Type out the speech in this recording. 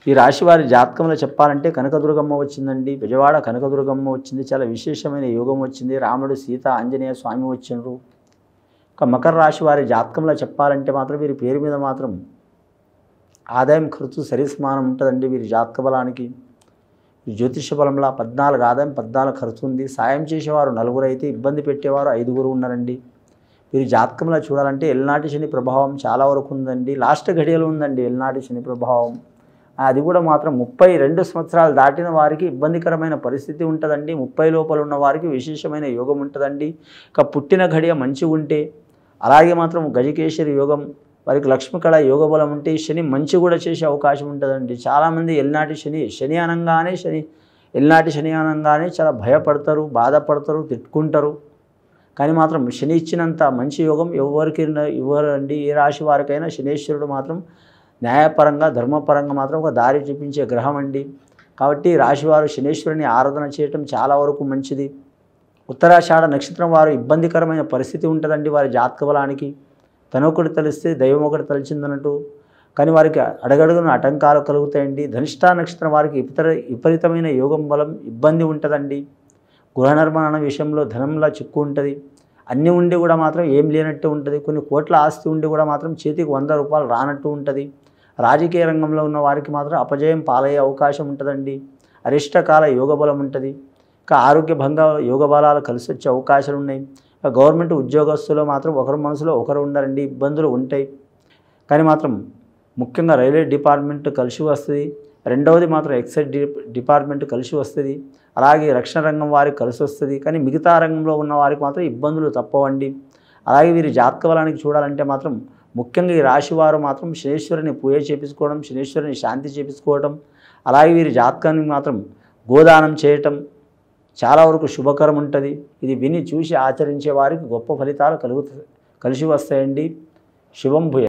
ఈ రాశి వారి జాతకంలో చెప్పాలంటే కనకదుర్గమ్మ వచ్చిందండి. విజయవాడ కనకదుర్గమ్మ వచ్చింది. చాలా విశేషమైన యోగం వచ్చింది. రాముడు, సీత, ఆంజనేయ స్వామి వచ్చిండ్రు. ఇక మకర రాశి వారి జాతకంలో చెప్పాలంటే మాత్రం వీరి పేరు మీద మాత్రం ఆదాయం ఖర్చు సరిసమానం ఉంటుందండి. వీరి జాతక బలానికి జ్యోతిష బలంలో 14 ఆదాయం 14 ఖర్చు ఉంది. సాయం చేసేవారు 4 అయితే ఇబ్బంది పెట్టేవారు 5 ఉన్నారండి. వీరి జాతకంలో చూడాలంటే ఎల్నాటి శని ప్రభావం చాలా వరకు ఉందండి. లాస్ట్ ఘడియలో ఉందండి ఎల్నాటి శని ప్రభావం. అది కూడా మాత్రం 32 సంవత్సరాలు దాటిన వారికి ఇబ్బందికరమైన పరిస్థితి ఉంటుందండి. 30 లోపల ఉన్న వారికి విశేషమైన యోగం ఉంటుందండి. ఇక పుట్టిన ఘడియ మంచిగా ఉంటే అలాగే మాత్రం గజకేశ్వరి యోగం వారికి లక్ష్మీకళ యోగ బలం ఉంటే శని మంచి కూడా చేసే అవకాశం ఉంటుందండి. చాలామంది ఎల్నాటి శని ఎల్నాటి శని అనగానే చాలా భయపడతారు, బాధపడతారు, తిట్టుకుంటారు. కానీ మాత్రం శని ఇచ్చినంత మంచి యోగం ఎవరికి ఇవ్వరండి. ఏ రాశి వారికైనా శనేశ్వరుడు మాత్రం న్యాయపరంగా ధర్మపరంగా మాత్రం ఒక దారి చూపించే గ్రహం అండి. కాబట్టి రాశివారు శనేశ్వరుని ఆరాధన చేయటం చాలా వరకు మంచిది. ఉత్తరాషాఢ నక్షత్రం వారు ఇబ్బందికరమైన పరిస్థితి ఉంటుందండి. వారి జాతక బలానికి తనొకటి తెలిస్తే దైవం ఒకటి తలిచిందన్నట్టు. కానీ వారికి అడగడుగున ఆటంకాలు కలుగుతాయండి. ధనిష్ఠ నక్షత్రం వారికి విపరీతమైన యోగం బలం ఇబ్బంది ఉంటుందండి. గృహ నిర్మాణ విషయంలో ధనంలా చిక్కు ఉంటుంది. అన్నీ ఉండి కూడా మాత్రం ఏం లేనట్టు ఉంటుంది. కొన్ని కోట్ల ఆస్తి ఉండి కూడా మాత్రం చేతికి 100 రూపాయలు రానట్టు ఉంటుంది. రాజకీయ రంగంలో ఉన్న వారికి మాత్రం అపజయం పాలయ్యే అవకాశం ఉంటుందండి. అరిష్టకాల యోగ బలం ఉంటుంది. ఇంకా ఆరోగ్య భంగ యోగ బలాలు కలిసి వచ్చే అవకాశాలు ఉన్నాయి. గవర్నమెంట్ ఉద్యోగస్తులు మాత్రం ఒకరి మనసులో ఒకరు ఉండరండి, ఇబ్బందులు ఉంటాయి. కానీ మాత్రం ముఖ్యంగా రైల్వే డిపార్ట్మెంట్ కలిసి వస్తుంది. రెండవది మాత్రం ఎక్సైజ్ డిపార్ట్మెంట్ కలిసి వస్తుంది. అలాగే రక్షణ రంగం వారికి కలిసి వస్తుంది. కానీ మిగతా రంగంలో ఉన్న వారికి మాత్రం ఇబ్బందులు తప్పవండి. అలాగే వీరి జాతక బలానికి చూడాలంటే మాత్రం ముఖ్యంగా ఈ రాశి వారు మాత్రం శనేశ్వరుని పూజ చేపించుకోవడం, శనేశ్వరుని శాంతి చేపించుకోవడం, అలాగే వీరి జాతకానికి మాత్రం గోదానం చేయటం చాలా వరకు శుభకరం ఉంటుంది. ఇది విని చూసి ఆచరించే వారికి గొప్ప ఫలితాలు కలిసి వస్తాయండి. శుభం భూయ.